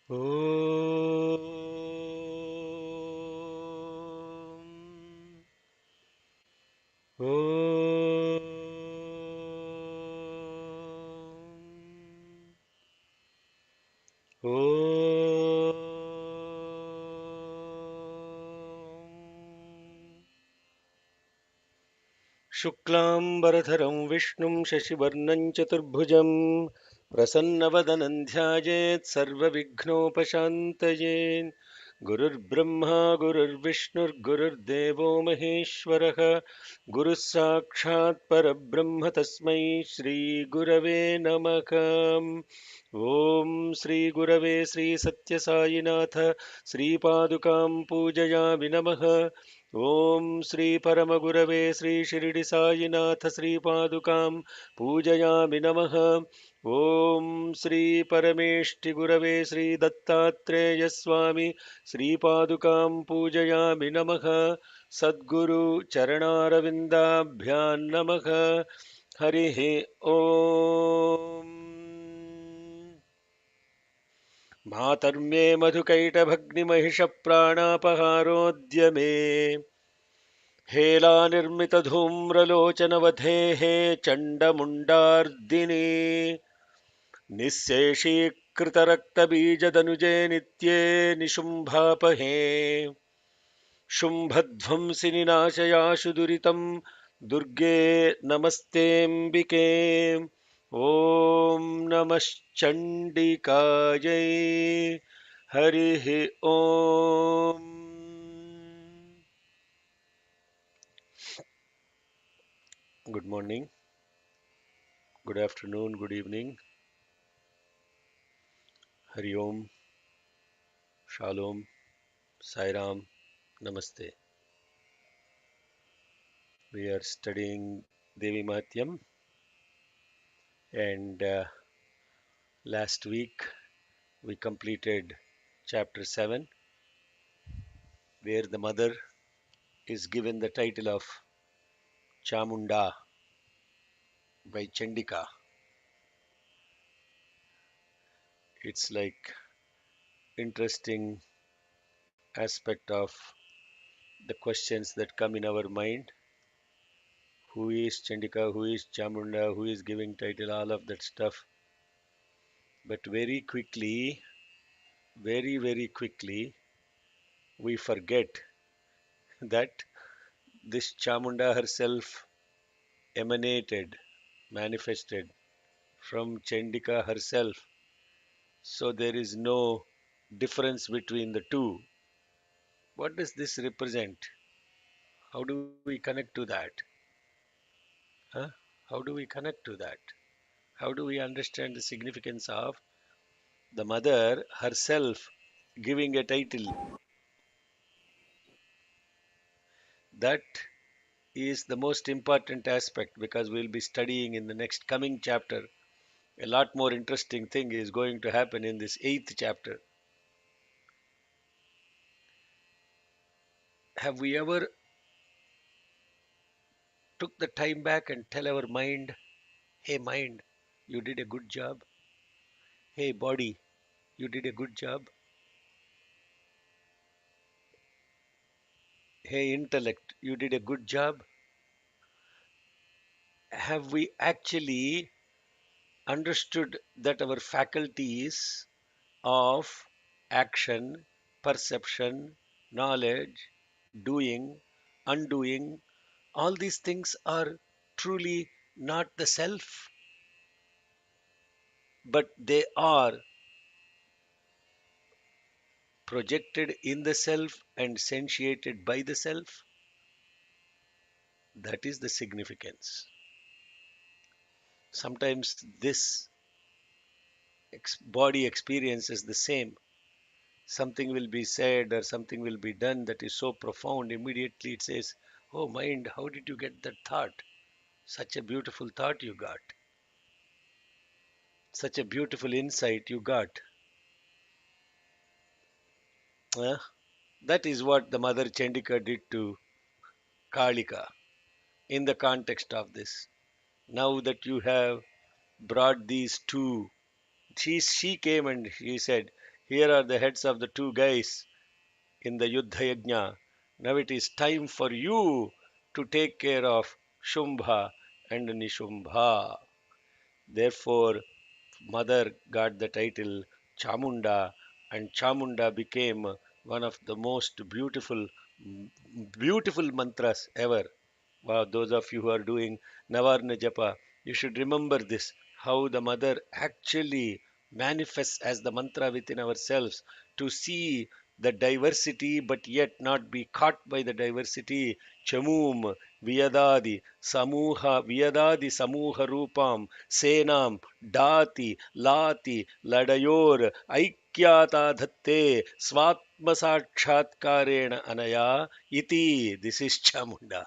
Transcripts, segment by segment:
Om. Om. Om. शुक्लाम्बरधरं विष्णुं शशिवर्णं चतुर्भुजं प्रसन्नवदनं ध्यायेत् सर्वविघ्नोपशान्तये गुरुर्ब्रह्मा गुरुर्विष्णुर्गुरुर्देवो महेश्वरः गुरुः साक्षात् परब्रह्म तस्मै श्रीगुरवे नमः ॐ श्रीगुरवे श्रीसत्यसायिनाथ श्रीपादुकां पूजयामि नमः ॐ श्री परमगुरवे श्री शिरडि साईनाथ श्रीपादुकां पूजयामि नमः ॐ श्री परमेष्टि गुरवे श्री दत्तात्रेय स्वामी श्रीपादुकां पूजयामि नमः सद्गुरु चरणारविन्दाभ्यां नमः हरिः ॐ मातर्मे मधुकैटभग्निमहिषप्राणापहारोऽद्य मे हेलानिर्मितधूम्रलोचनवधेः चण्डमुण्डार्दिने निःशेषीकृतरक्तबीजदनुजे नित्ये निशुम्भापहे शुम्भध्वंसिनि नाशयाशु दुरितं दुर्गे नमस्तेऽम्बिके ॐ नमश्चण्डिकायै हरिः ॐ Good morning, good afternoon, good evening. Hari Om, Shalom, Sairam, Namaste. We are studying Devi Mahatyam, and last week we completed chapter 7, where the mother is given the title of Chamunda by Chandika. It's like interesting aspect of the questions that come in our mind. Who is Chandika? Who is Chamunda? Who is giving title? All of that stuff. But very quickly, we forget that this Chamunda herself emanated, manifested from Chandika herself. So there is no difference between the two. What does this represent? How do we connect to that? Huh? How do we connect to that? How do we understand the significance of the mother herself giving a title? That is the most important aspect, because we'll be studying in the next coming chapter. A lot more interesting thing is going to happen in this 8th chapter. Have we ever took the time back and tell our mind, hey mind, you did a good job. Hey body, you did a good job. Hey intellect, you did a good job. Have we actually understood that our faculties of action, perception, knowledge, doing, undoing, all these things are truly not the self, but they are projected in the self and sentiated by the self? That is the significance. Sometimes this body experience is the same. Something will be said or something will be done that is so profound, immediately it says, oh mind, how did you get that thought? Such a beautiful thought you got. Such a beautiful insight you got. Huh? That is what the mother Chandika did to Kalika in the context of this. Now that you have brought these two, she came and she said, Here are the heads of the two guys in the Yuddha Yajna. Now it is time for you to take care of Shumbha and Nishumbha. Therefore, mother got the title Chamunda, and Chamunda became one of the most beautiful mantras ever. Wow, those of you who are doing Navarna Japa, you should remember this, how the mother actually manifests as the mantra within ourselves to see the diversity but yet not be caught by the diversity. Chamum Viyadadi Samuha Rupam Senam Dati Lati Ladayor Aikyata Dhatte Swatma Sakshatkarena Anaya Iti. This is Chamunda,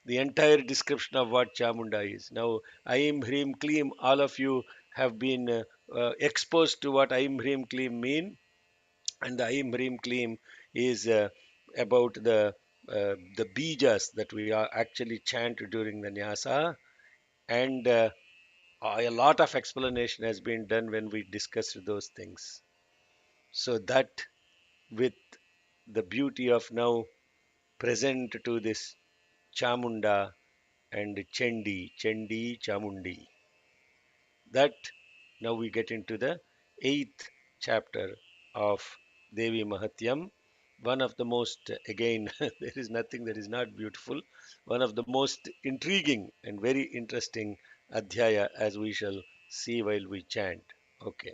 the entire description of what Chamunda is. Now, Aim Hrim Klim, all of you have been exposed to what Aim Hrim Klim mean, and the Aim Hrim Klim is about the bijas that we are actually chant during the nyasa, and a lot of explanation has been done when we discussed those things. So that with the beauty of now present to this Chamunda and Chendi, Chamundi. That now we get into the eighth chapter of Devi Mahatyam. One of the most, again, there is nothing that is not beautiful, one of the most intriguing and very interesting adhyaya, as we shall see while we chant. Okay.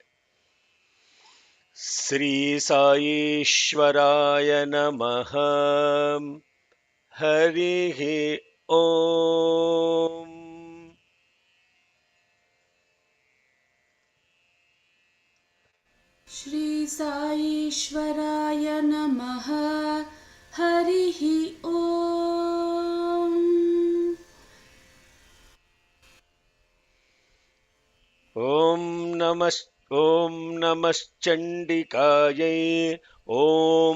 Sri Saishwaraya Namaha Harihi Om. Shri साईश्वराय नमः हरिः ओम् ॐ नमः ॐ नमश्चण्डिकायै ॐ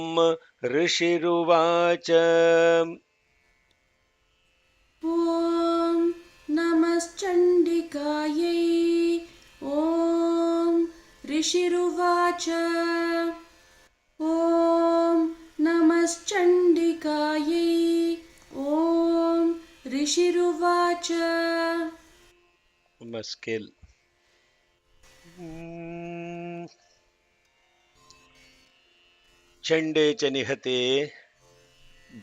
ऋषिरुवाच ॐ नमश्चण्डिकायै ॐ ऋषिरुवाच ॐ नमश्चण्डिकायै ॐ ऋषिरुवाच scale चण्डे च निहते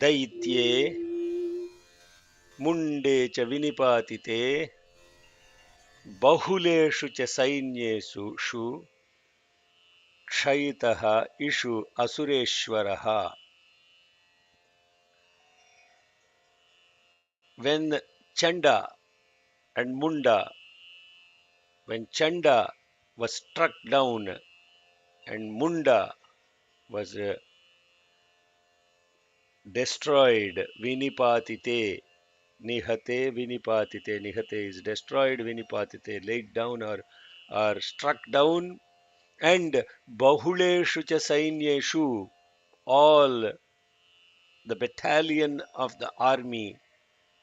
दैत्ये मुण्डे च विनिपातिते बहुलेषु च सैन्येषु क्षयितः इषु असुरेश्वरः. When Chanda and Munda, when Chanda was struck down and Munda was destroyed, Vinipatite, Nihate, Vinipatite, Nihate is destroyed, Vinipatite, laid down or struck down, and Bahuleshu cha Sainyeshu, all the battalion of the army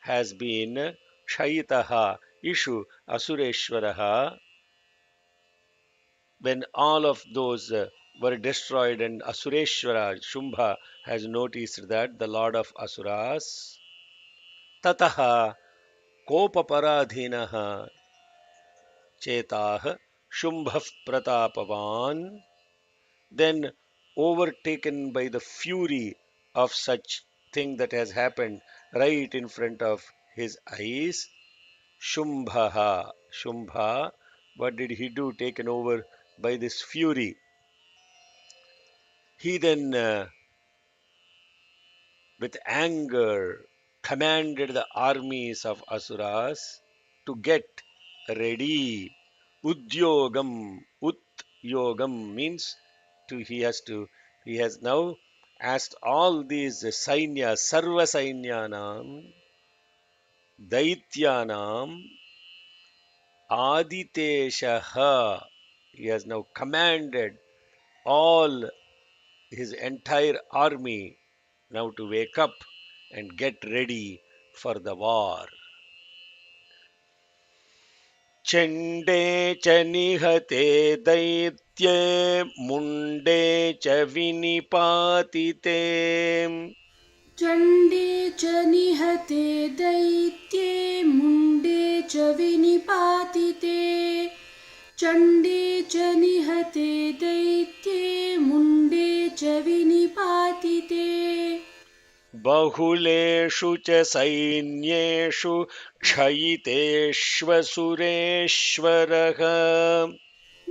has been Shayitaha, Ishu, Asureshwaraha, when all of those were destroyed and Asureshwara, Shumbha, has noticed that the Lord of Asuras, Tataha Kopaparadhinaha Chetah Shumbha Pratapavan, then overtaken by the fury of such thing that has happened right in front of his eyes, Shumbha, what did he do? Taken over by this fury. He then, with anger, commanded the armies of Asuras to get ready. Udyogam means he has now asked all these Sarva Sainyanam, Daityanam, Aditeshaha. He has now commanded all his entire army now to wake up and get ready for the war. Chande च निहते दैत्ये मुण्डे च विनिपातिते चण्डे च निहते दैत्ये मुण्डे च विनिपातिते चण्डे च निहते दैत्ये मुण्डे च विनिपातिते बहुलेषु च सैन्येषु क्षयितेष्वसुरेश्वरः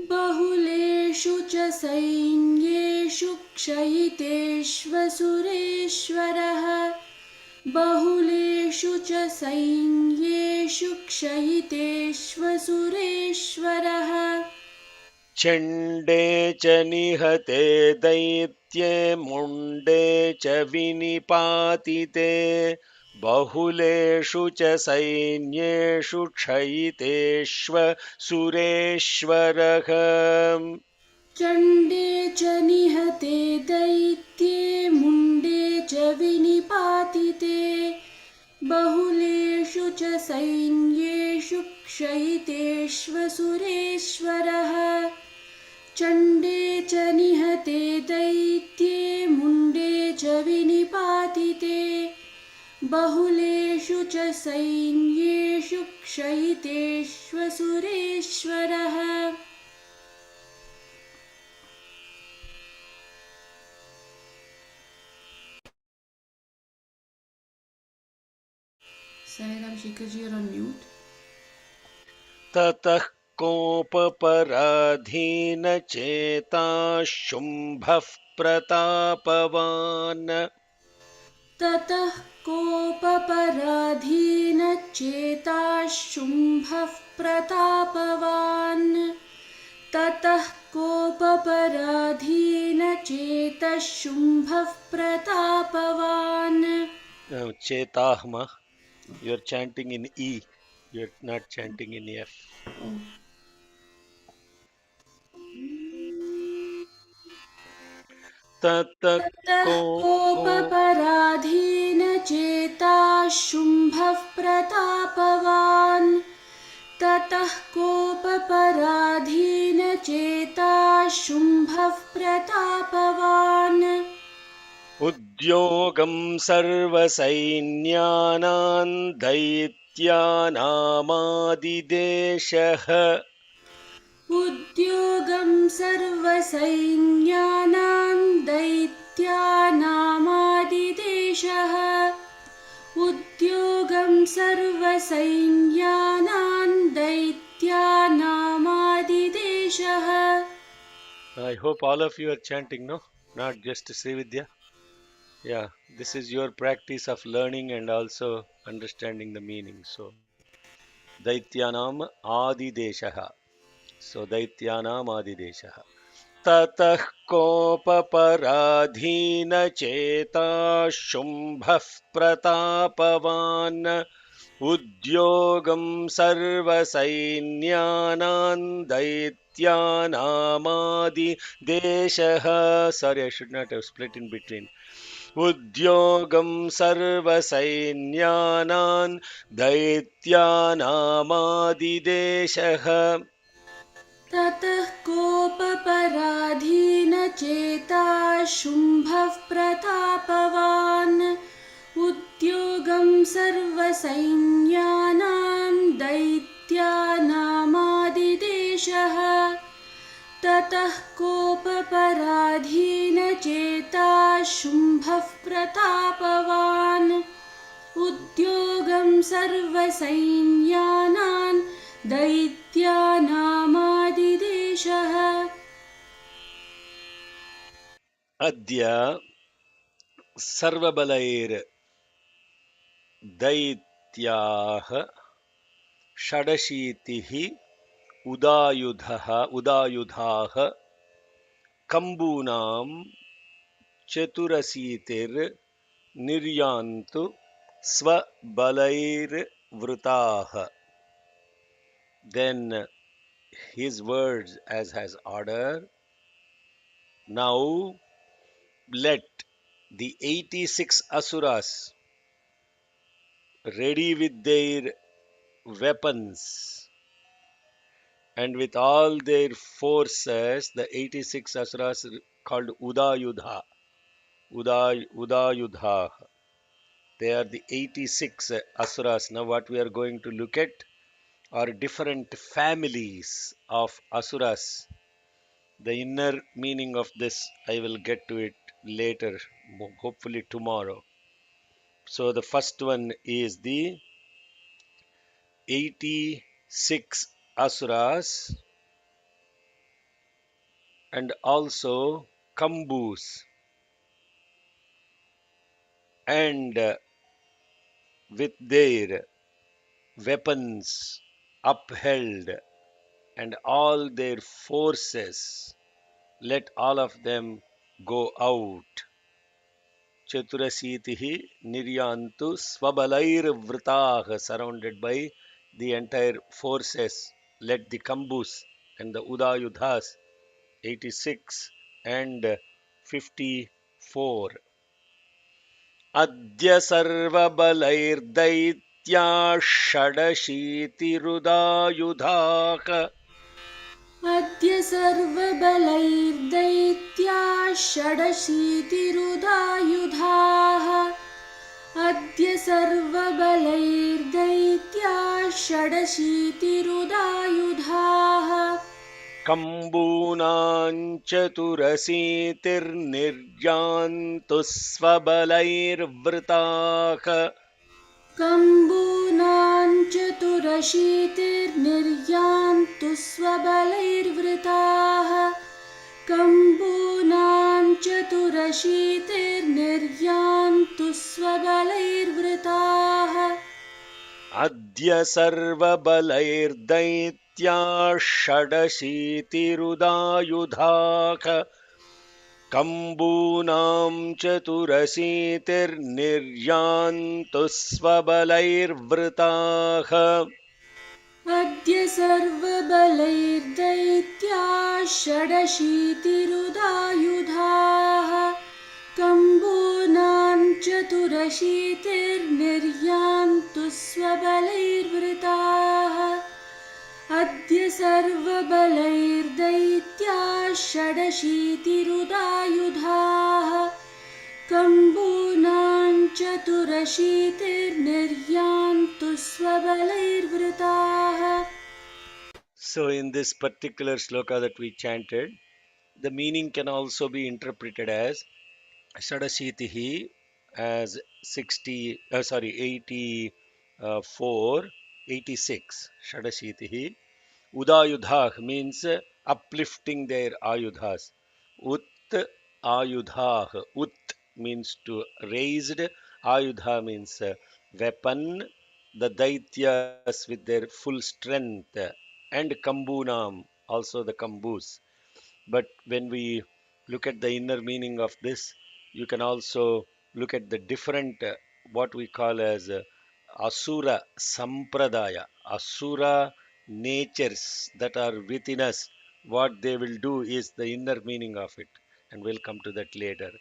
बहुलेषु च सैन्येषु क्षयितेष्वसुरेश्वरः बहुलेषु च सैन्येषु क्षयितेष्वसुरेश्वरः चण्डे च निहते दैत्ये मुण्डे च विनिपातिते बहुलेषु च सैन्येषु क्षयितेष्वसुरेश्वरः चण्डे च निहते दैत्ये मुण्डे च विनिपातिते बहुलेषु च सैन्येषु क्षयितेष्वसुरेश्वरः चण्डे च निहते दैत्ये मुण्डे च विनिपातिते बहुलेषु च सैन्येषु क्षयितेष्वसुरेश्वरः Sairam Shikhaji, you're on mute. ततः कोपपराधीनचेताः शुम्भः प्रतापवान् ततः कोपपराधीनचेताः शुम्भः प्रतापवान् ततः कोपपराधीनचेतः शुम्भः प्रतापवान् चेताह्म. You're chanting in E. You're not chanting in F. ततः ततः को कोपपराधीनचेताः शुम्भः प्रतापवान् ततः कोपपराधीनचेताः शुम्भः प्रतापवान् उद्योगं सर्वसैन्यानां दैत्यानामादिदेशः उद्योगं सर्वसैन्यानां दैत्यानामादिदेशः उद्योगं सर्वसैन्यानां दैत्यानामादिदेशः I hope all of you are chanting, no? Not just Srividya. Yeah, this is your practice of learning and also understanding the meaning. So, Daityanam Adideshaha. So, Daityanam Adideshaha. ततः कोपपराधीनचेताः शुम्भः प्रतापवान् उद्योगं सर्वसैन्यानां दैत्यानामादिदेशः. Sorry, I should not have split in between. उद्योगं सर्वसैन्यानां दैत्यानामादिदेशः. ततः कोपपराधीनचेताः शुम्भः प्रतापवान् उद्योगं सर्वसैन्यानां दैत्यानामादिदेशः ततः कोपपराधीनचेताः शुम्भः प्रतापवान् उद्योगं सर्वसैन्यानां दैत्यानामादिदेशः अद्य सर्वबलैर् दैत्याः षडशीतिः उदायुधाः कम्बूनां चतुरशीतिर्निर्यान्तु स्वबलैर्वृताः. Then his words as has order. Now let the 86 asuras ready with their weapons and with all their forces, the 86 asuras called Udayudha. Udayudha. They are the 86 asuras. Now, what we are going to look at are different families of asuras. The inner meaning of this, I will get to it later, hopefully tomorrow. So, the first one is the 86 asuras and also Kambus, and with their weapons upheld and all their forces, let all of them go out. Chaturasitihi niryantu swabalair vrtaah, surrounded by the entire forces. Let the Kambus and the Udayudhas, 86 and 54. Adya sarvabalairdaitya षडशीतिरुदायुधाः अद्य सर्वबलैर्दैत्याः षडशीतिरुदायुधाः अद्य सर्वबलैर्दैत्याः षडशीतिरुदायुधाः कम्बूनां चतुरशीतिर्निर्यान्तु स्वबलैर्वृताः कम्बूनां चतुरशीतिर्निर्यान्तु स्वबलैर्वृताः कम्बूनां चतुरशीतिर्निर्यान्तु स्वबलैर्वृताः अद्य सर्वबलैर्दैत्या षडशीतिरुदायुधाः कम्बूनां चतुरशीतिर्निर्यान्तु स्वबलैर्वृताः अद्य सर्वबलैर्दैत्याः षडशीतिरुदायुधाः कम्बूनां चतुरशीतिर्निर्यान्तु स्वबलैर्वृताः अद्य सर्वबलैर्दैत्याः षडशीतिरुदायुधाः कम्बूनां चतुरशीतिर्निर्यान्तु स्वबलैर्वृताः. So, in this particular sloka that we chanted, the meaning can also be interpreted as Shadashitihi as 60, 84, 86. Shadashitihi. Udayudhah means uplifting their ayudhas. Ut ayudhah. Ut means to raised. Ayudha means weapon. The daityas with their full strength. And kambunam, also the kambus. But when we look at the inner meaning of this, you can also look at the different, what we call as Asura Sampradaya, Asura natures that are within us. What they will do is the inner meaning of it, and we'll come to that later.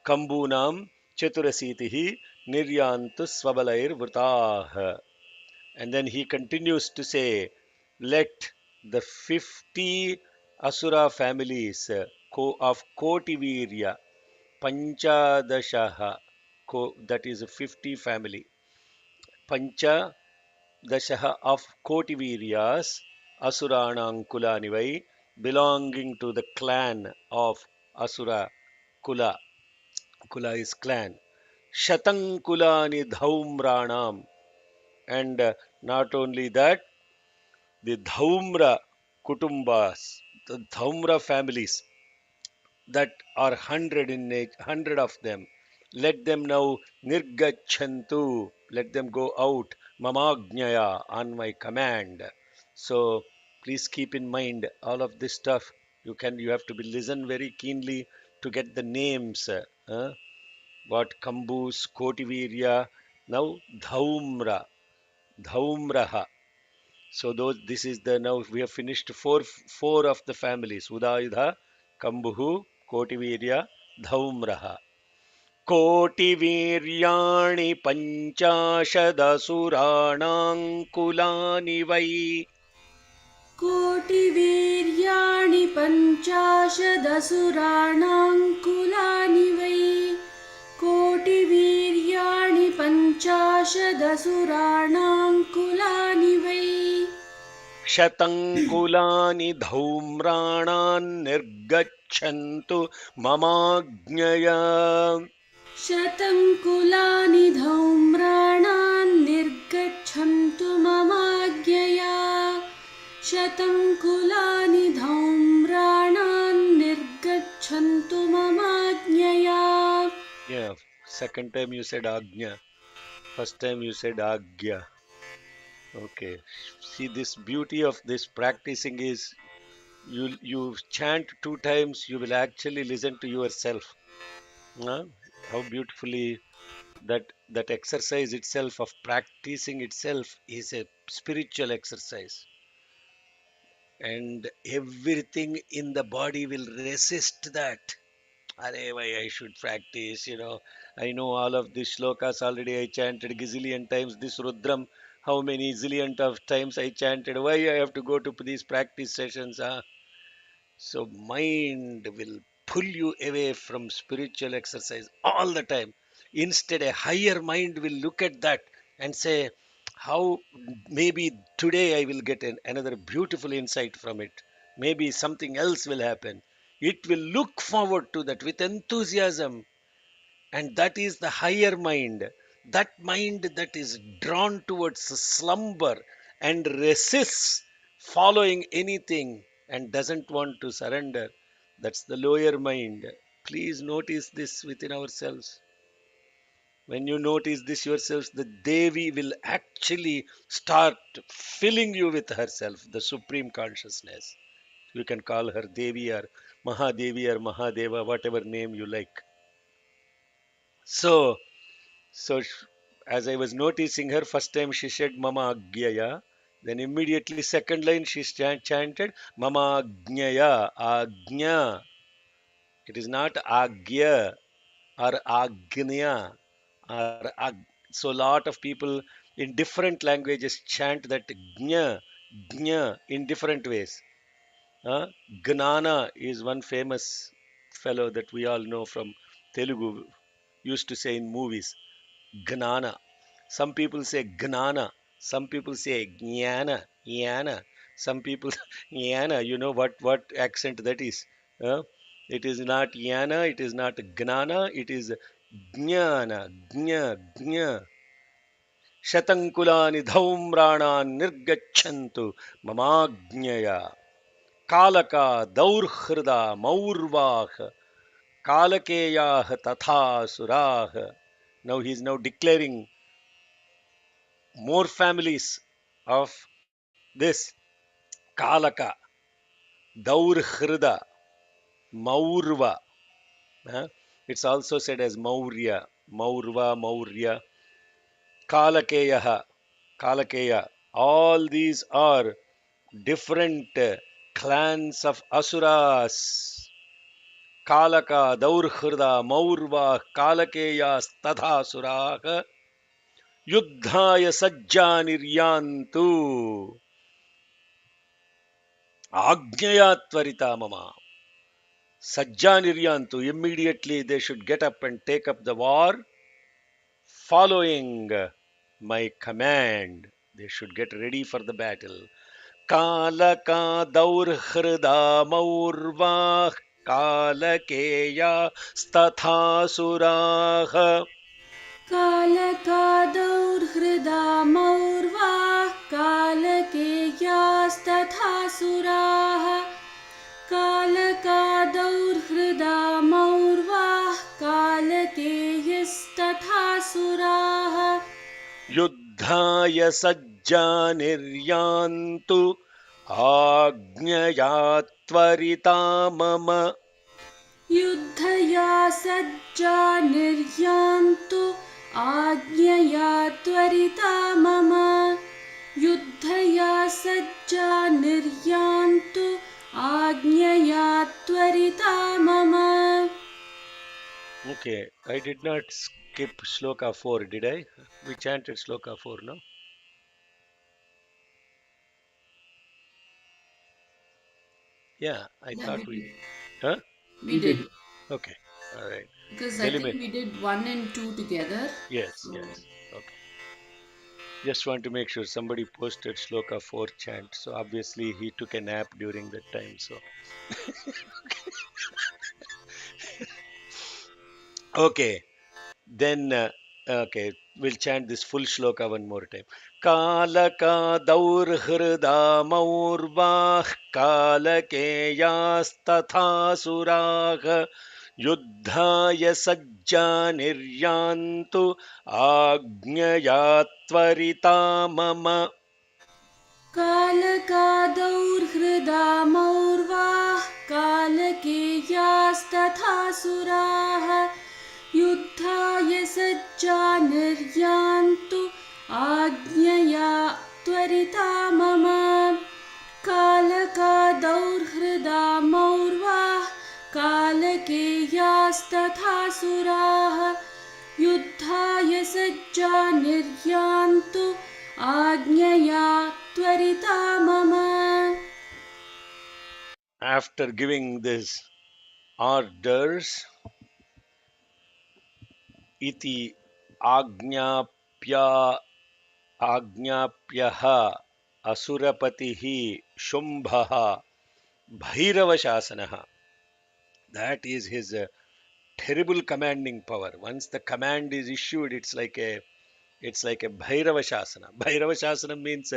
Kambunam Chaturasitihi Niryantu Swabalair Vrtah. And then he continues to say, let the 50 Asura families of Kotivirya, Panchadashaha, that is a 50 family, Panchadashaha of Kotiviryas, Asuranang Kulanivai, belonging to the clan of Asura Kula. Kula is clan. Shatankulani Dhaumranam. And not only that, the Dhaumra Kutumbas, the Dhaumra families that are 100 of them. Let them now nirgachantu, let them go out, mamagnyaya, on my command. So please keep in mind all of this stuff. You have to be listen very keenly to get the names. What Kambus, Kotivirya, now Dhaumraha. So those this is the now we have finished four of the families Udayudha, Kambuhu, Kotivirya, Dhaumraha. Kotiviryani panchashadasuraणां kulani vai. कोटिवीर्याणि पञ्चाशदसुराणां कुलानि वै कोटिवीर्याणि पञ्चाशदसुराणां कुलानि वै शतङ्कुलानि धौम्राणान् निर्गच्छन्तु ममाज्ञया शतं कुलानि धौम्राणान् निर्गच्छन्तु ममाज्ञया शतं कुलानि धौम्राणान् निर्गच्छन्तु ममाज्ञया Yeah, second time you said Agnya. First time you said Agya. Okay. See, this beauty of this practicing is you chant two times, you will actually listen to yourself. Huh? How beautifully that exercise itself of practicing itself is a spiritual exercise, and everything in the body will resist that. Arey, why I should practice, I know all of these shlokas already. I chanted gazillion times this Rudram. How many zillion of times I chanted? Why I have to go to these practice sessions? Huh? So mind will pull you away from spiritual exercise all the time. Instead, a higher mind will look at that and say, how maybe today I will get another beautiful insight from it. Maybe something else will happen. It will look forward to that with enthusiasm, and that is the higher mind, that mind that is drawn towards slumber and resists following anything and doesn't want to surrender. That's the lower mind. Please notice this within ourselves. When you notice this yourselves, the Devi will actually start filling you with herself, the supreme consciousness. You can call her Devi or Mahadevi or Mahadeva, whatever name you like. So, So, as I was noticing her, first time she said Mama Agyaya, then immediately second line she chanted Mama Agnyaya, Agnya. It is not Agya or Agnya or So, lot of people in different languages chant that Gnya, Gnya in different ways. Gnana is one famous fellow that we all know from Telugu, used to say in movies. Gnana. Some people say Gnana. Some people say Jnana. Jnana. Some people Jnana. You know what accent that is? Huh? It is not Jnana. It is not Gnana. It is Jnana. Jna. Jna. Shatankulani dhaumrana nirgachantu mamagnyaya. Kalaka daurhrida maurvah. Kalakeyah tatha surah. Now he is now declaring more families of this Kalaka, Daurhrida, Maurva. huh? It's also said as Maurya, Maurva, Maurya, Kalakeyaha, Kalakeya. All these are different clans of Asuras. Kalaka, Daurhrida, Maurva, Kalakeya, Tadhasuraha, Yuddhaya Sajjaniryantu. Agnyaya Tvarita Mama. Sajjaniryantu. Immediately they should get up and take up the war following my command. They should get ready for the battle. Kalaka daurhrida maurvah kalakeya stathasuraha. कालकादौर्हृदा मौर्वाः कालकेयास्तथासुराः कालकादौर्हृदा मौर्वाः कालकेयस्तथासुराः Yuddhaya sajjaniryantu agnyaya tvarita mama. युद्धया सज्जा निर्यान्तु आज्ञया त्वरिता मम युद्धया सज्जा निर्यान्तु आज्ञया त्वरिता मम Okay, I did not skip Sloka 4, did I? We chanted Sloka 4, no? Yeah, I Yeah, thought we we. did. Huh? We did. Okay. All right. Because I think Delimit. we did 1 and 2 together. Yes, So, yes. Okay. Just want to make sure somebody posted Sloka 4 chant. So obviously he took a nap during that time. So, okay. Then, okay, we'll chant this full shloka one more time. Kalaka daurhrida maurvah kalakeyastatha surah युद्धाय सज्जानिर्यान्तु आज्ञया त्वरिता मम कालकादौर्हृदा मौर्वाः कालकेयास्तथासुराः युद्धाय सज्जा निर्यान्तु आज्ञया त्वरिता मम कालकादौर्हृदा मौर्वाः कालकेयास्तथासुराः युद्धाय सज्जा निर्यान्तु आज्ञया त्वरिता मम. After giving these orders, iti आज्ञाप्या आज्ञाप्यः असुरपतिः शुम्भः भैरवशासनः. That is his terrible commanding power. Once the command is issued, it's like a Bhairava Shasana. Bhairava Shasana means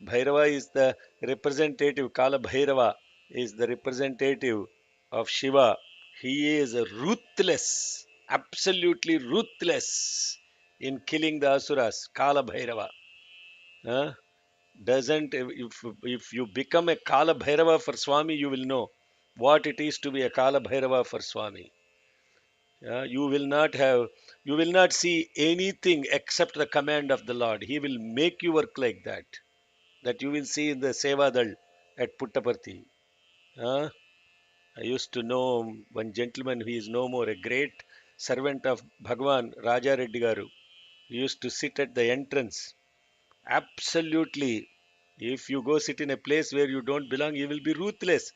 Bhairava is the representative, Kala Bhairava is the representative of Shiva. He is ruthless, absolutely ruthless in killing the Asuras, Kala Bhairava. Huh? Doesn't if you become a Kala Bhairava for Swami, you will know what it is to be a Kala Bhairava for Swami. You will not see anything except the command of the Lord. He will make you work like that. That you will see in the Sevadal at Puttaparthi. Uh, I used to know one gentleman who is no more, a great servant of Bhagwan, Raja Reddy Garu. He used to sit at the entrance. Absolutely. If you go sit in a place where you don't belong, you will be ruthless.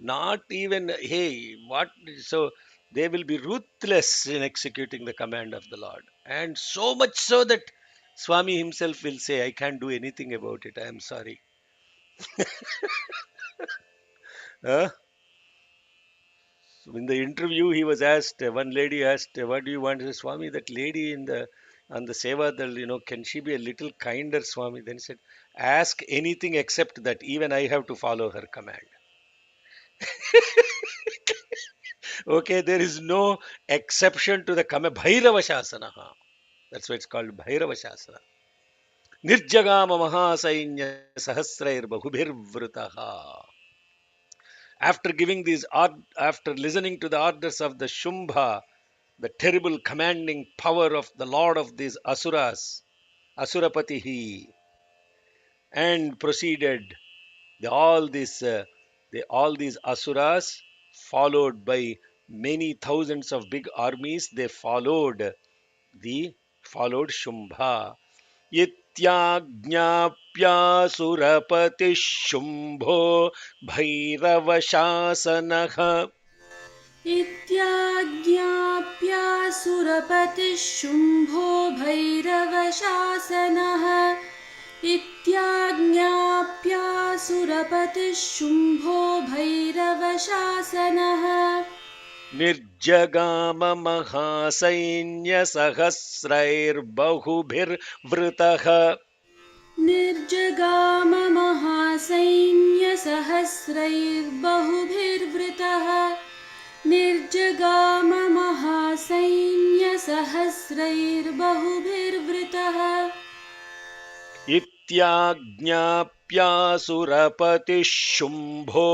Not even, hey, what? So they will be ruthless in executing the command of the Lord. And so much so that Swami himself will say, I can't do anything about it. I am sorry. Huh? So in the interview, he was asked, one lady asked, what do you want? He said, Swami, that lady in the on the Sevadal, can she be a little kinder, Swami? Then he said, ask anything except that. Even I have to follow her command. Okay, there is no exception to the command. Bhairava Shasana. That's why it's called Bhairava Shasana. Nirjagama Mahasainya Sahasrair Bahubhirvrutaha. After listening to the orders of the Shumbha, the terrible commanding power of the Lord of these Asuras, Asurapatihi, and proceeded. All these Asuras, followed by many thousands of big armies, they followed Shumbha. इत्याज्ञाप्यासुरपतिः शुम्भो भैरवशासनः इत्याज्ञाप्यासुरपतिः शुम्भो भैरवशासनः इत्याज्ञाप्यासुरपतिः शुम्भो भैरवशासनः निर्जगाममहासैन्यसहस्रैर्बहुभिर्वृतः निर्जगाम महासैन्यसहस्रैर्बहुभिर्वृतः निर्जगाम महासैन्यसहस्रैर्बहुभिर्वृतः इत्याज्ञाप्यासुरपतिः शुम्भो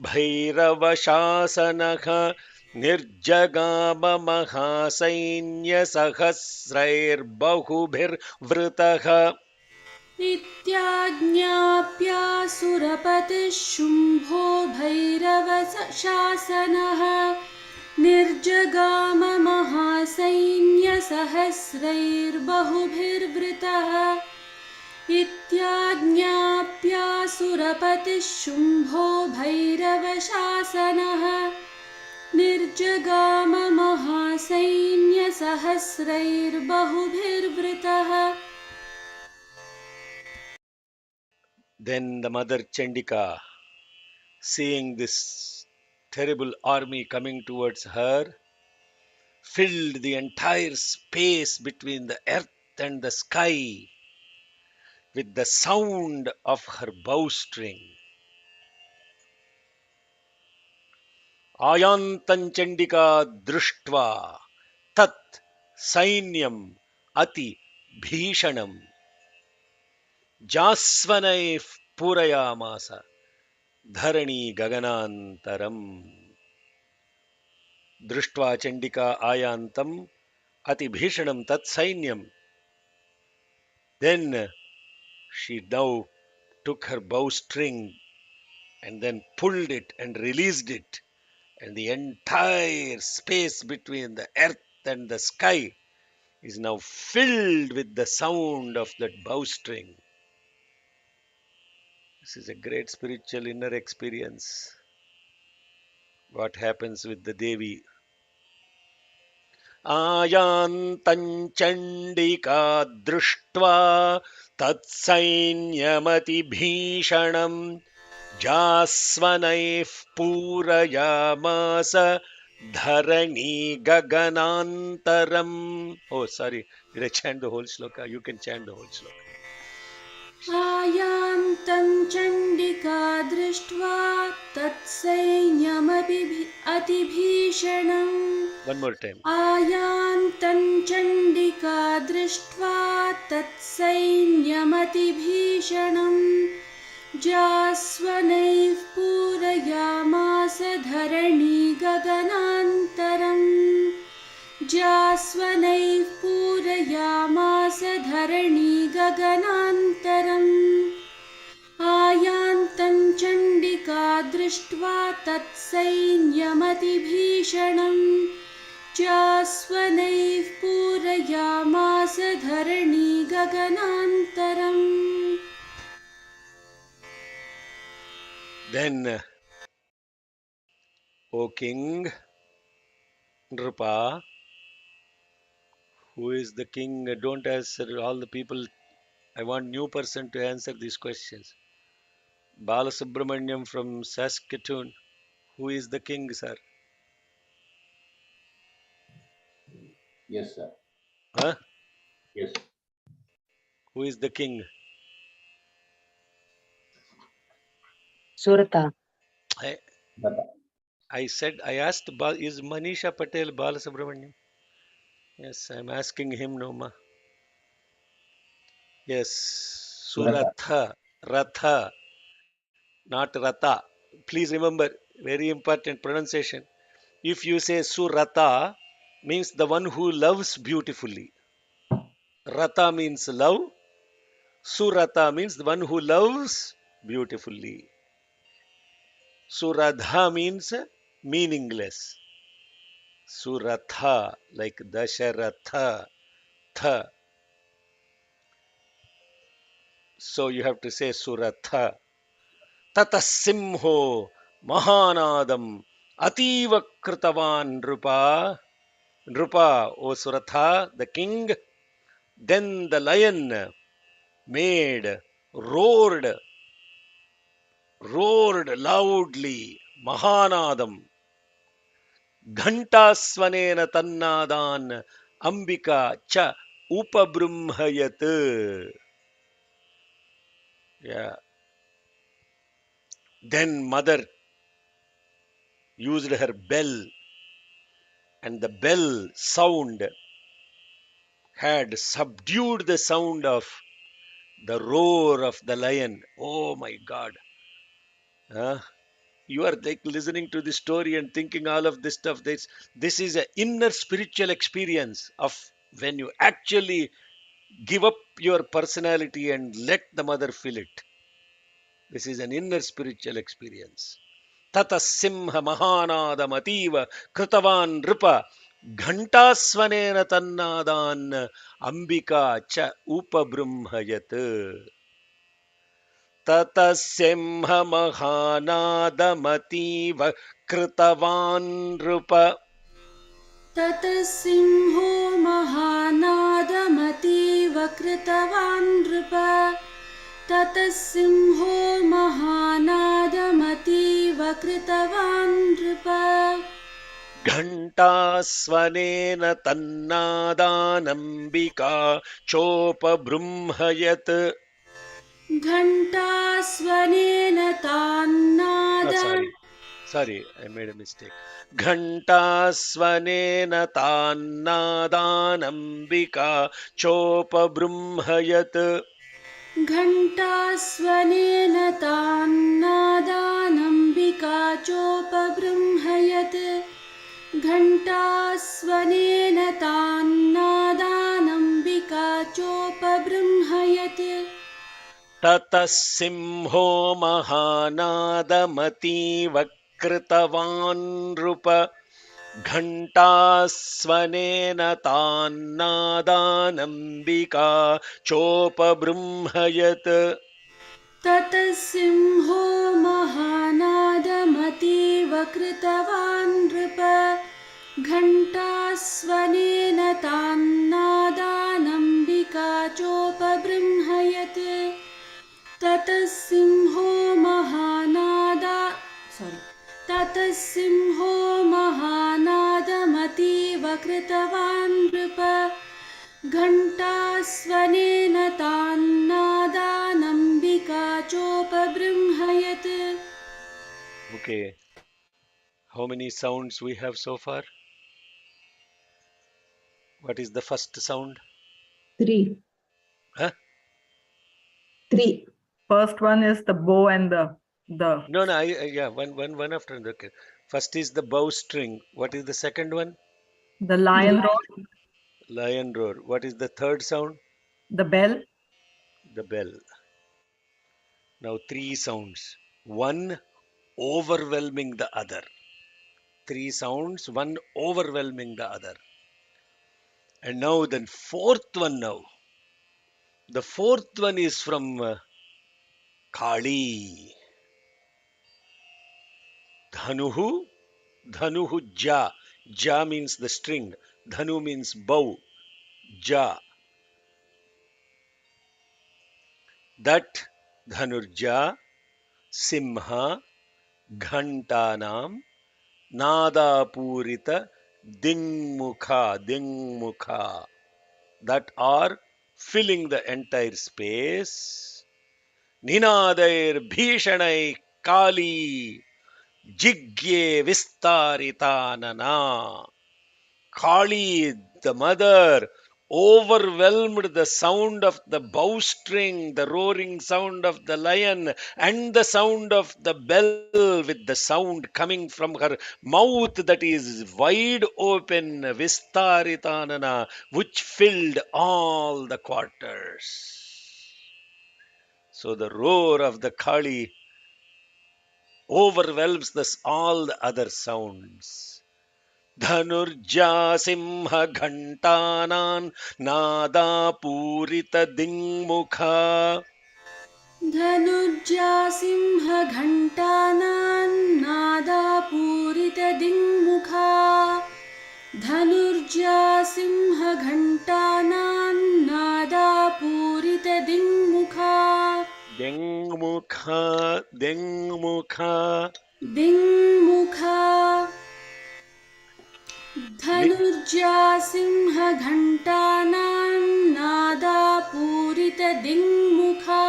भैरवशासनः निर्जगाममहासैन्यसहस्रैर्बहुभिर्वृतः इत्याज्ञाप्यासुरपतिः शुम्भो भैरवशासनः निर्जगाम महासैन्यसहस्रैर्बहुभिर्वृतः इत्याज्ञाप्यासुरपतिः शुम्भो भैरवशासनः निर्जगाममहासैन्यसहस्रैर्बहुभिर्वृतः. Then the mother Chandika, seeing this terrible army coming towards her, filled the entire space between the earth and the sky with the sound of her bowstring. Ayantan Chandika Društva Tat Sainyam Ati Bhishanam Jasvanai Purayamasa Dharani Gaganantaram. Društva Chandika Ayantam Ati Bhishanam Tat Sainyam. Then she now took her bowstring and then pulled it and released it, and the entire space between the earth and the sky is now filled with the sound of that bowstring. This is a great spiritual inner experience. What happens with the Devi? Ayantan Chandika Društva Tatsainyamati Bhishanam Jasvanaiः Purayamasa Dharani Gaganantaram. Oh, sorry. Did I chant the whole sloka? You can chant the whole sloka. आयान्तं Chandika दृष्ट्वा अतिभीषणम्. One more time. आयान्तं Chandika दृष्ट्वा तत्सैन्यमतिभीषणम् जास्वनैः पूरयामास धरणी गगनान्तरम्. जास्वनैः पूरयामास धरणी गगनान्तरम्. आयान्तं चण्डिका दृष्ट्वा तत्सैन्यमतिभीषणम् जास्वनैः पूरयामास धरणी गगनान्तरम्. Then, O King, Nrupa, who is the king? Don't answer all the people. I want new person to answer these questions. Balasubramaniam from Saskatoon. Who is the king, sir? Yes, sir. Huh? Yes. Who is the king? Surata. I said, I asked, is Manisha Patel Balasubramaniam? Yes, I'm asking him, Noma. Yes, Surata. Suratha, Ratha, not Rata. Please remember, very important pronunciation. If you say Surata, means the one who loves beautifully. Rata means love. Surata means the one who loves beautifully. Suradha means meaningless. Suratha, like Dasharatha, tha. So you have to say Suratha. Tatasimho Mahanadam Ativa Kritavan Nrupa. Nrupa, O Suratha, the king. Then the lion made, roared, roared loudly, Mahanadam. Ghantasvanena tannadan Ambika cha Upabrumhayat. Yeah. Then mother used her bell, and the bell sound had subdued the sound of the roar of the lion. Oh my God. Huh? You are like listening to the story and thinking all of this stuff. This is an inner spiritual experience of when you actually give up your personality and let the mother feel it. This is an inner spiritual experience. Tata simha mahanadam ativa kritavan ripa ghantasvanena tannadan ambika cha upabrumhayat. ततः सिंहमहानादमतीव कृतवान् नृप ततः सिंहो महानादमतीव कृतवान् नृप ततः सिंहो महानादमतीव कृतवान् नृप घण्टास्वनेन तन्नादानम्बिका चोपबृंहयत् घण्टास्वनेन तान्नादा Sorry, I made a mistake. घण्टास्वनेन तान्नादानम्बिका चोपबृंहयत् घण्टास्वनेन तान्नादानम्बिका चोपबृंहयत् घण्टास्वनेन तान्नादानम्बिका चोपबृंहयत् ततः सिंहो महानादमतीव कृतवान् नृप घण्टास्वनेन तान्नादानम्बिका चोपबृंहयत् ततः सिंहो महानादमतीव कृतवान् नृप घण्टास्वनेन तान्नादानम्बिका चोपबृंहयत् ततः सिंहो महानादमतीव कृतवान् नृप घण्टास्वनेन तान्नादानम्बिका चोपबृंहयत् Okay, how many sounds we have so far? What is the first sound? Three. Huh? Three. First one is the bow and the No, yeah, one after another. Okay. First is the bowstring. What is the second one? lion roar, Lion roar. What is the third sound? the bell, The bell. Now three sounds. One overwhelming the other. Three sounds, one overwhelming the other. And now the fourth one now. The fourth one is from Kali. Dhanuhu. Dhanuhu ja. Ja means the string. Dhanu means bow. Ja. That Dhanurja Simha Ghantanam Nadapurita Dingmukha that are filling the entire space. Ninadair Bhishanai Kali Jigye Vistaritanana. Kali, the mother, overwhelmed the sound of the bowstring, the roaring sound of the lion, and the sound of the bell, with the sound coming from her mouth that is wide open, Vistaritanana, which filled all the quarters. So the roar of the Kali overwhelms all the other sounds. धनुर्जा Singh घंटानान् नादापूरित दिङ्मुखा धनुर्जा सिंहघण्टानान्नादापूरितदिङ्मुखा धनुर्जा सिंहघण्टानान्नादापूरितदिङ्मुखा दिङ्मुखा दिङ्मुखा दिङ्मुखा धनुर्जा सिंहघण्टानान्नादापूरितदिङ्मुखा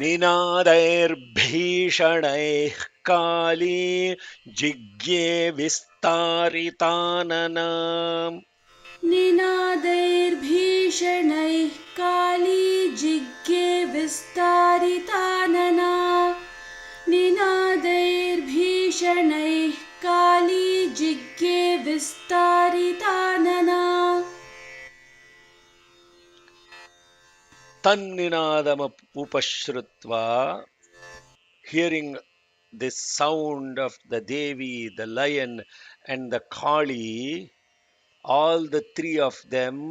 निनादैर्भीषणैः Kali जिज्ञे विस्तारिताननाम् निनादैर्भीषणैः Kali जिज्ञे विस्तारितानना निनादैर्भीषणैः Kali जिज्ञे विस्तारितानना तन्निनादम उपश्रुत्वा, hearing this sound of the Devi, the lion, and the Kali, all the three of them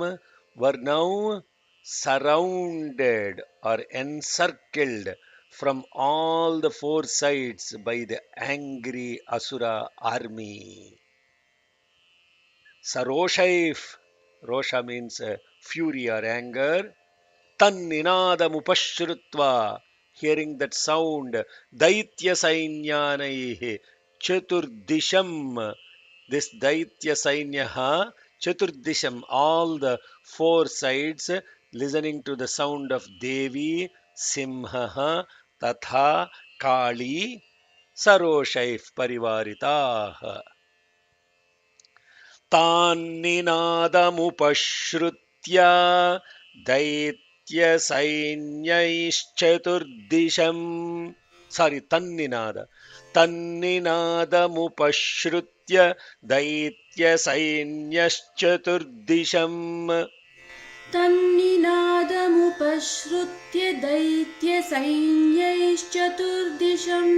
were now surrounded or encircled from all the four sides by the angry Asura army. Saroshaif, Rosha means fury or anger. Tanninadamupashrutva, hearing that sound, Daitya Sainyanaihi, Chaturdisham, this Daitya Sainyaha, Chaturdisham, all the four sides, listening to the sound of Devi, Simhaha, Tatha, Kali, Saroshaif Parivaritaha. तान्निनादमुपश्रुत्य दैत्यसैन्यैश्चतुर्दिशम् तन्निनादमुपश्रुत्य दैत्यसैन्यश्चतुर्दिशम् तन्निनादमुपश्रुत्य दैत्यसैन्यैश्चतुर्दिशम्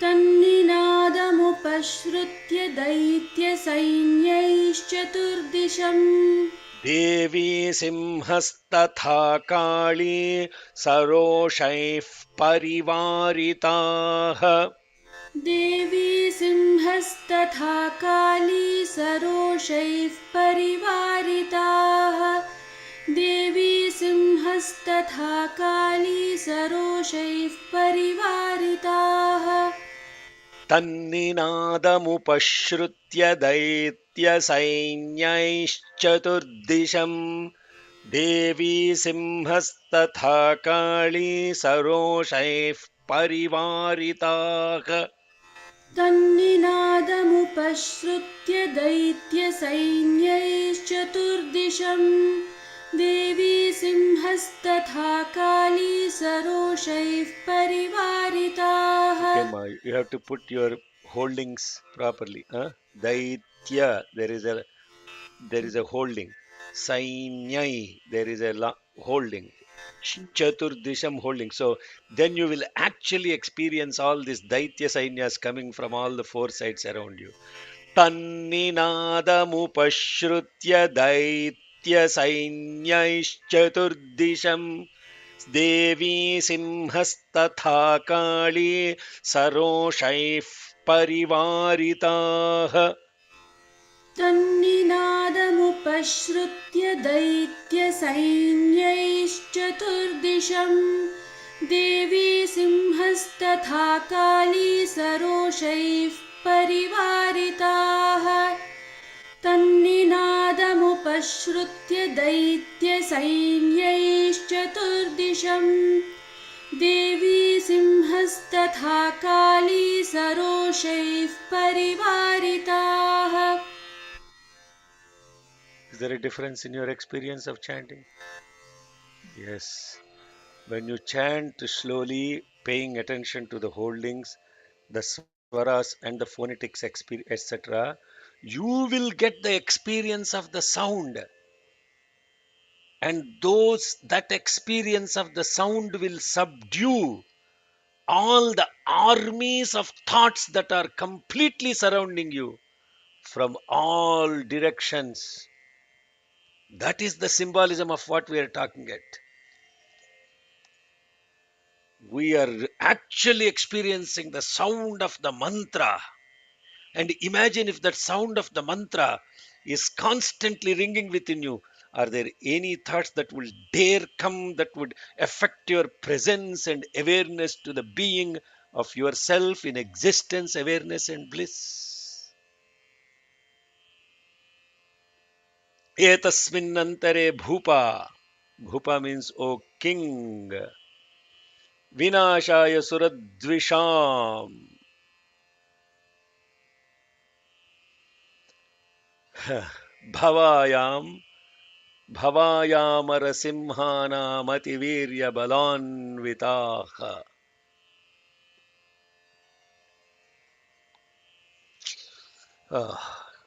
तन्निनादमुपश्रुत्य दैत्यसैन्यैश्चतुर्दिशम् Devi सिंहस्तथा Kali सरोषैः परिवारिताः Devi सिंहस्तथा Kali सरोषैः परिवारिताः Devi सिंहस्तथा Kali सरोषैः परिवारिताः तन्निनादमुपश्रुत्य दैत्यसैन्यैश्चतुर्दिशम् Devi सिंहस्तथा Kali सरोषैः परिवारिताः तन्निनादमुपश्रुत्य दैत्यसैन्यैश्चतुर्दिशम् Devi सिंहस्तथा Kali सरोषैः परिवारिताः Okay, Ma, you have to put your holdings properly. Daitya, there is a holding. Sainyai, there is a holding. Chaturdisham holding. So then you will actually experience all these Daitya Sainyas coming from all the four sides around you. Tanninadamupashrutya Daitya Sainyaischaturdisham Devi सिंहस्तथा Kali सरोषैः परिवारिताः तन्निनादमुपश्रुत्य दैत्यसैन्यैश्चतुर्दिशम् Devi सिंहस्तथा Kali सरोषैः परिवारिताः तन्निनादमुपश्रुत्य दैत्यसैन्यैश्चतुर्दिशम् Devi सिंहस्तथा Kali सरोषैः परिवारिताः Is there a difference in your experience of chanting? Yes. When you chant slowly, paying attention to the holdings, the swaras and the phonetics, etc., you will get the experience of the sound. And that experience of the sound will subdue all the armies of thoughts that are completely surrounding you from all directions. That is the symbolism of what we are talking at. We are actually experiencing the sound of the mantra. And imagine if that sound of the mantra is constantly ringing within you. Are there any thoughts that will dare come that would affect your presence and awareness to the being of yourself in existence, awareness, and bliss? Etasminnantare bhupa. Bhupa means, O king. Vinashaya suradvisham. Bhavayam Bhavayamarasimhanamativiryabalanvitaha.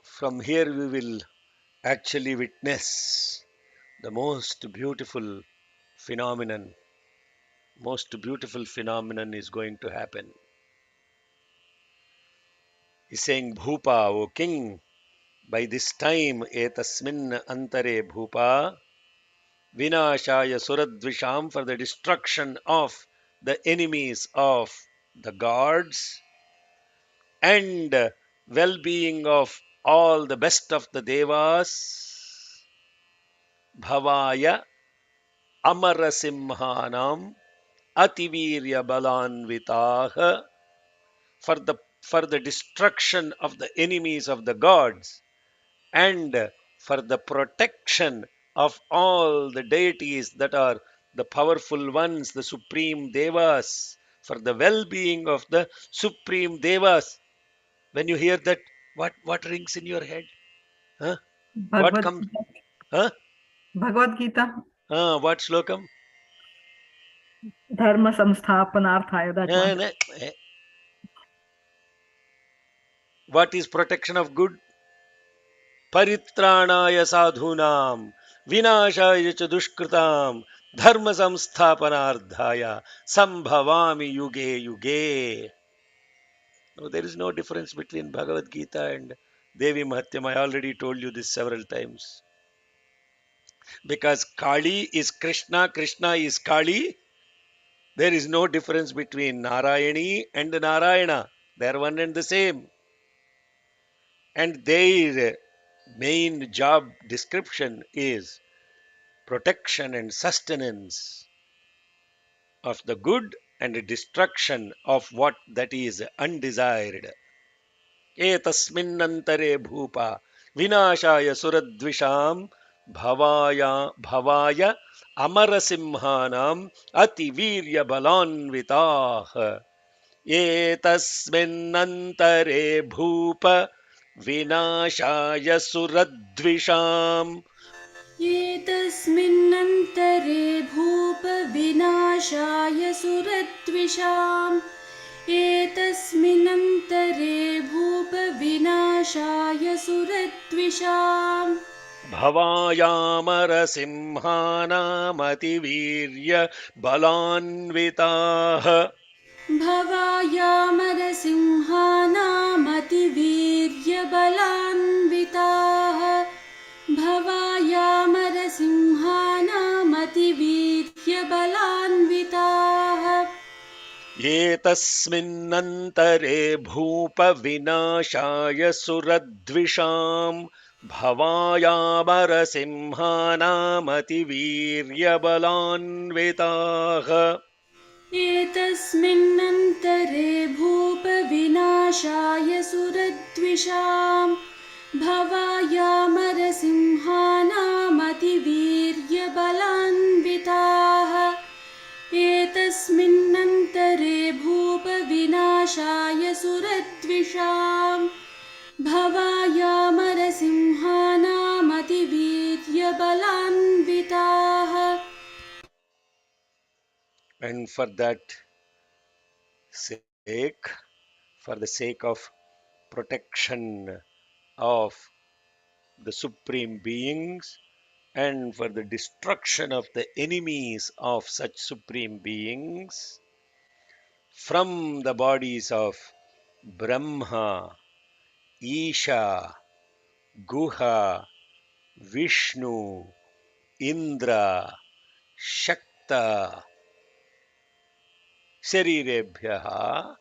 From here we will actually witness the most beautiful phenomenon. Most beautiful phenomenon is going to happen. He's saying, Bhupa, O king, by this time, etasmin antare bhupa, vinashaya suradvisham, for the destruction of the enemies of the gods, and well-being of all the best of the devas, bhavaya amarasimhanam ativirya balanvitaha, for the destruction of the enemies of the gods, and for the protection of all the deities that are the powerful ones, the supreme devas, for the well-being of the supreme devas. When you hear that, what rings in your head? Huh? What Bhagavad comes? Gita. Huh? Bhagavad Gita. What slokam? Dharma samsthapanarthaya, that Eh, one. ne- eh. What is protection of good? परित्राणाय साधूनां विनाशाय च दुष्कृतां धर्म संस्थापनार्थाय संभवामि युगे युगे. No, there is no difference between Bhagavad Gita and Devi Mahatyam. I already told you this several times. Because Kali is Krishna, Krishna is Kali. There is no difference between Narayani and Narayana. They are one and the same. And their main job description is protection and sustenance of the good and destruction of what that is undesired. एतस्मिन्नन्तरे भूप विनाशाय सुरद्विषां भवाय अमरसिंहानाम् अतिवीर्यबलान्विताः एतस्मिन्नन्तरे भूप विनाशाय सुरद्विषाम् एतस्मिन्नन्तरे भूपविनाशाय सुरद्विषाम् एतस्मिन्नन्तरे भूपविनाशाय सुरद्विषाम् भवायामरसिंहानामतिवीर्यबलान्विताः भवायामरसिंहानामतिवीर्यबलान्विताः भवायामरसिंहानामतिवीर्यबलान्विताः एतस्मिन्नन्तरे भूपविनाशाय सुरद्विषां भवायामरसिंहानामतिवीर्यबलान्विताः एतस्मिन्नन्तरे भूपविनाशाय सुरद्विषाम् भवायामरसिंहानामतिवीर्यबलान्विताः एतस्मिन्नन्तरे भूपविनाशाय सुरद्विषाम् भवायामरसिंहानामतिवीर्यबलान्विताः. And for that sake, for the sake of protection of the supreme beings, and for the destruction of the enemies of such supreme beings, from the bodies of Brahma, Isha, Guha, Vishnu, Indra, Shakta, Sharirebhyaha,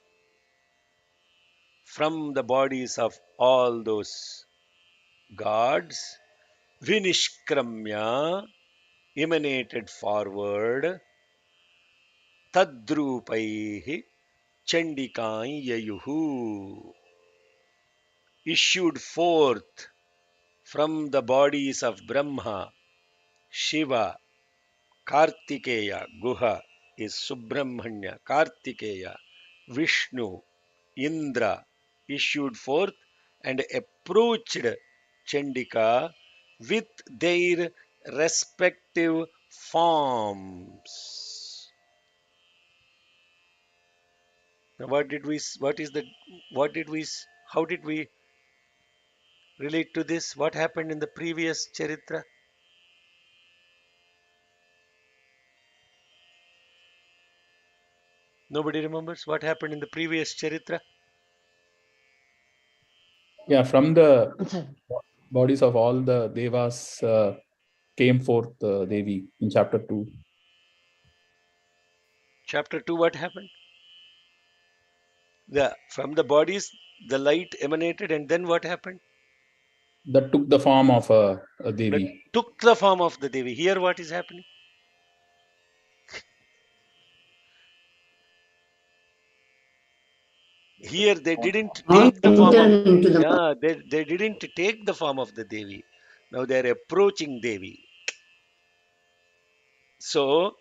from the bodies of all those gods, Vinishkramya, emanated forward, Tadrupaihi, Chandikai Yayuhu, issued forth from the bodies of Brahma, Shiva, Kartikeya, Guha is Subramanya, Kartikeya, Vishnu, Indra, issued forth and approached Chandika with their respective forms. Now, how did we relate to this? What happened in the previous Charitra? Nobody remembers what happened in the previous Charitra? Yeah, from the bodies of all the devas came forth Devi in chapter 2. Chapter 2, what happened? From the bodies, the light emanated, and then what happened? That took the form of a That Devi. took the form of the Devi. Here, what is happening? Here, they didn't All take the form of. enter into the Yeah, they didn't take the form of the Devi. Now they are approaching Devi. So,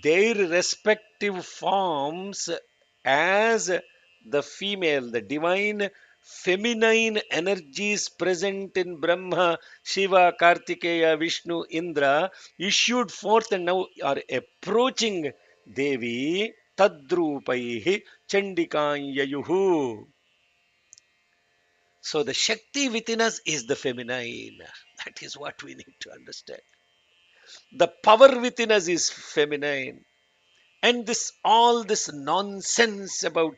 their respective forms as the female, the divine feminine energies present in Brahma, Shiva, Kartikeya, Vishnu, Indra issued forth and now are approaching Devi Tadrupaihi Chandikanyayuhu. So the Shakti within us is the feminine. That is what we need to understand. The power within us is feminine. And all this nonsense about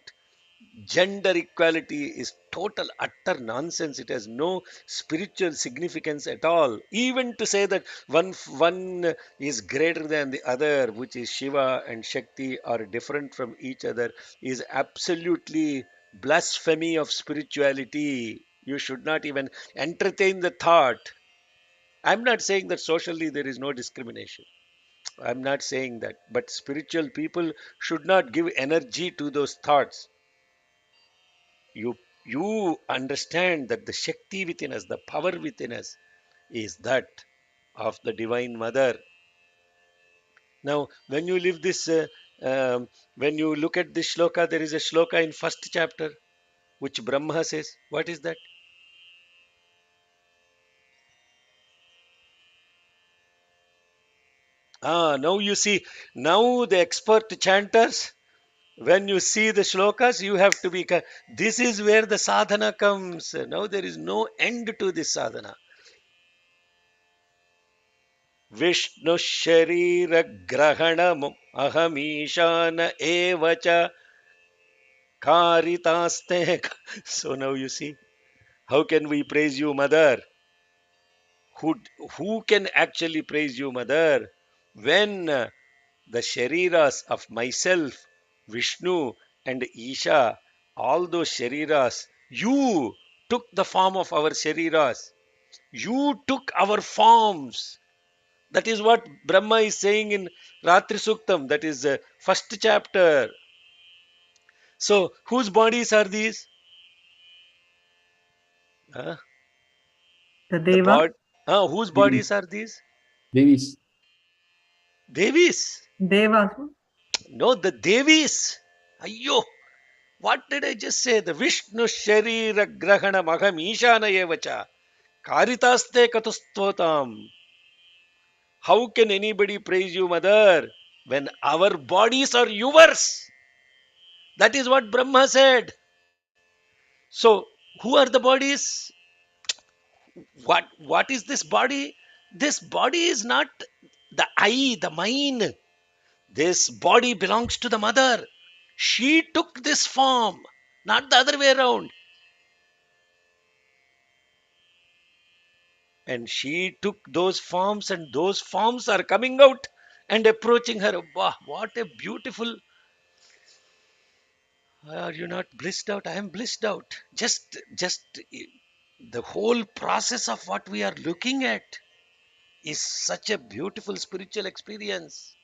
gender equality is total utter nonsense. It has no spiritual significance at all. Even to say that one is greater than the other, which is Shiva and Shakti, are different from each other, is absolutely blasphemy of spirituality. You should not even entertain the thought. I'm not saying that socially there is no discrimination. I'm not saying that. But spiritual people should not give energy to those thoughts. You understand that the Shakti within us, the power within us, is that of the Divine Mother. Now, when you live this, when you look at this shloka, there is a shloka in first chapter which Brahma says. What is that? Now you see, now the expert chanters, when you see the shlokas, you have to be. This is where the sadhana comes. Now there is no end to this sadhana. Vishnu Sharira Grahanam Ahamishana Evacha Karitaste. So now you see, how can we praise you, Mother? Who, who can actually praise you, Mother? When the Shariras of myself, Vishnu, and Isha, all those Shariras, you took the form of our Shariras. You took our forms. That is what Brahma is saying in Ratri Suktam, that is first chapter. So, whose bodies are these? Huh? The The Deva. bod. Whose Devis. bodies are these? Devis. Devis. Devas. No, the Devis. Ayyo. What did I just say? The Vishnu Sharira Grahana Maham Ishana Evacha. Karitaste Katustvotam. How can anybody praise you, Mother, when our bodies are yours? That is what Brahma said. So, who are the bodies? What is this body? This body is not the I, the mine. This body belongs to the mother. She took this form, not the other way around. And she took those forms, and those forms are coming out and approaching her. Wow, what a beautiful. Are you not blissed out? I am blissed out. Just the whole process of what we are looking at is such a beautiful spiritual experience.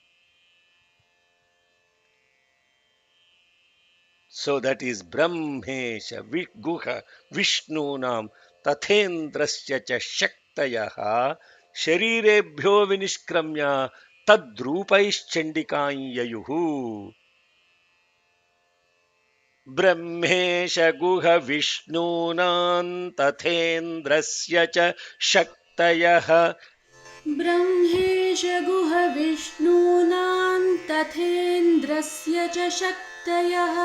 So that is Brahmesha Guha Vishnu Nam Tathendrasya cha Shaktayaha Sharirebhyo Vinishkramya Tadrupaishchandikanyayuhu. Brahmesh गुह विष्णूनां तथेन्द्रस्य च शक्तयः ब्रह्मेश गुहविष्णूनां तथेन्द्रस्य च शक्तयः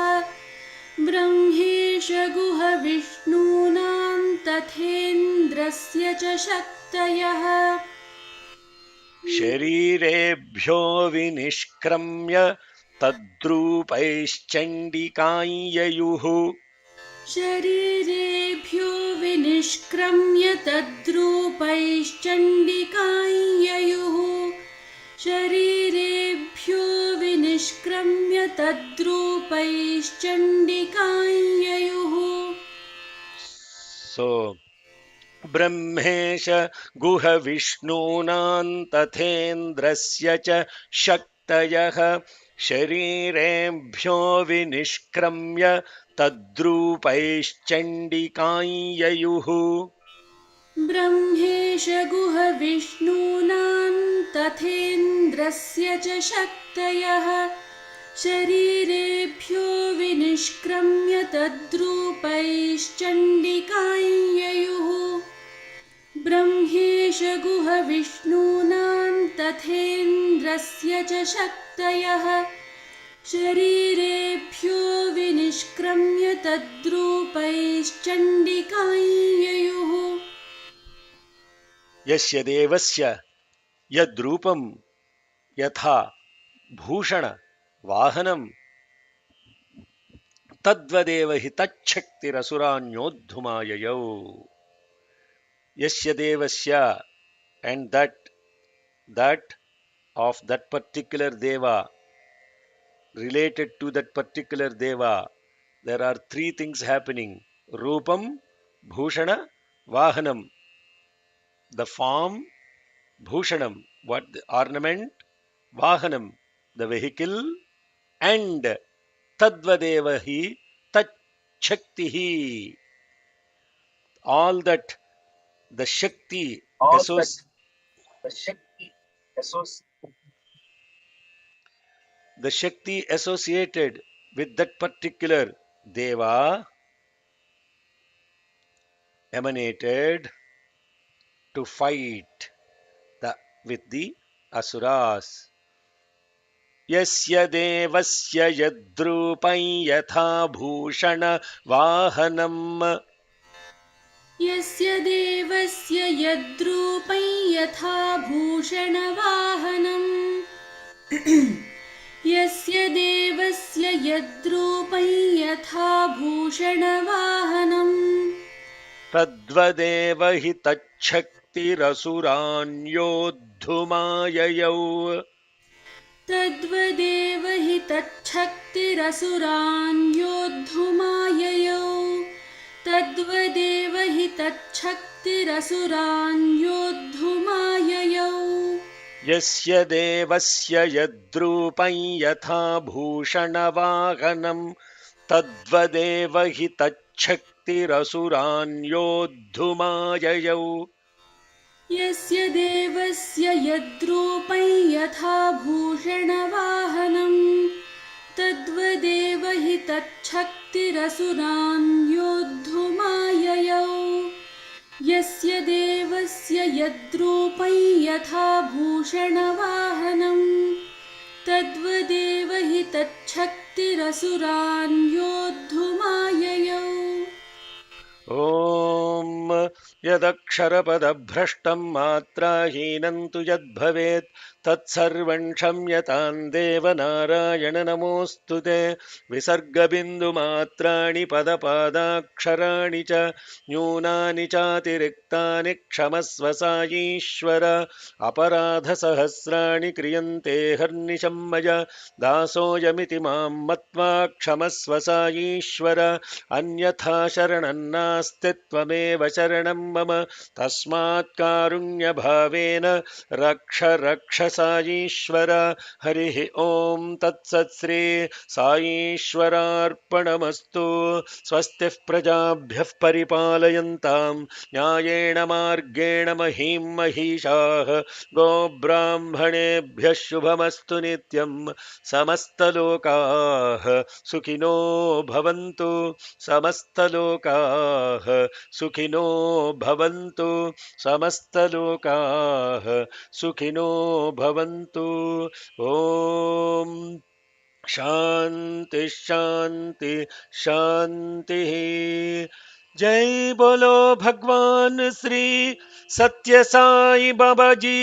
ब्रह्मेश गुहविष्णूनां तथेन्द्रस्य च शक्तयः शरीरेभ्यो विनिष्क्रम्य तद्रूपैश्चण्डिकाञ्ययुः शरीरेभ्यो विनिष्क्रम्य तद्रूपैश्चण्डिकाञ्ययुः शरीरेभ्यो विनिष्क्रम्य तद्रूपैश्चण्डिकां ययुः So Brahmesh गुह विष्णूनां तथेन्द्रस्य च शक्तयः शरीरेभ्यो विनिष्क्रम्य तद्रूपैश्चण्डिकां ययुः ब्रह्मेश गुह विष्णूनां तथेन्द्रस्य च शक्तयः शरीरेभ्यो विनिष्क्रम्य तद्रूपैश्चण्डिकां ययुः ब्रह्मेश गुह विष्णूनां तथेन्द्रस्य च शक्तयः शरीरेभ्यो विनिष्क्रम्य तद्रूपैश्चण्डिकां ययुः यस्य देवस्य यद्रूपं यथा भूषण वाहनं तद्वदेव हि तच्छक्तिरसुरान्योद्धुमाययौ यस्य devasya and that of that particular deva related to that particular deva, there are three things happening: rupam, bhushana, vahanam. The form, bhushanam, what the ornament, vahanam, the vehicle, and tadvadeva hi tat shaktihi, all that the shakti All that associ- the Shakti associated. the shakti associated with that particular deva emanated to fight with the asuras. यस्य देवस्य यद्रूपं यथा भूषण वाहनम् यस्य देवस्य यद्रूपं यथा भूषणवाहनम् यस्य देवस्य यद्रूपं यथा भूषणवाहनम् तद्वदेव हि तच्छक्तिरसुरान्योद्धुमाययौ तद्वदेव हि तच्छक्तिरसुरान् योद्धुमाययौ तद्वदेव हि तच्छक्तिरसुरान् योद्धुमाययौ यस्य देवस्य यद्रूपं यथा भूषणवाहनम् तद्वदेव हि तच्छक्तिरसुरान्योद्धुमाययौ यस्य देवस्य यद्रूपं यथा भूषणवाहनम् तद्वदेव हि तच्छक्तिरसुरान् योद्धुमाययौ यस्य देवस्य यद्रूपं यथा भूषणवाहनम् तद्वदेव हि तच्छक्तिरसुरान् योद्धुमाययौ ॐ यदक्षरपदभ्रष्टं मात्राहीनं तु यद्भवेत् तत्सर्वं क्षम्यतां देवनारायण नमोऽस्तु ते विसर्गबिन्दुमात्राणि पदपादाक्षराणि च न्यूनानि चातिरिक्तानि क्षमस्व साईश्वर अपराधसहस्राणि क्रियन्ते हर्निशं मया दासोऽयमिति मां मत्वा क्षमस्व साईश्वर अन्यथा शरणं नास्ति त्वमेव शरणं मम तस्मात् कारुण्यभावेन रक्ष रक्ष साईश्वर हरिः ॐ तत्सत् श्री साईश्वरार्पणमस्तु स्वस्तिः प्रजाभ्यः परिपालयन्तां न्यायेण मार्गेण महीं महिषाः गोब्राह्मणेभ्यः शुभमस्तु नित्यं समस्तलोकाः सुखिनो भवन्तु समस्तलोकाः सुखिनो भवन्तु समस्तलोकाः सुखिनो भवन्तु ॐ शान्ति शान्ति शान्तिः जय बोलो भगवान श्री सत्य साई बाबा जी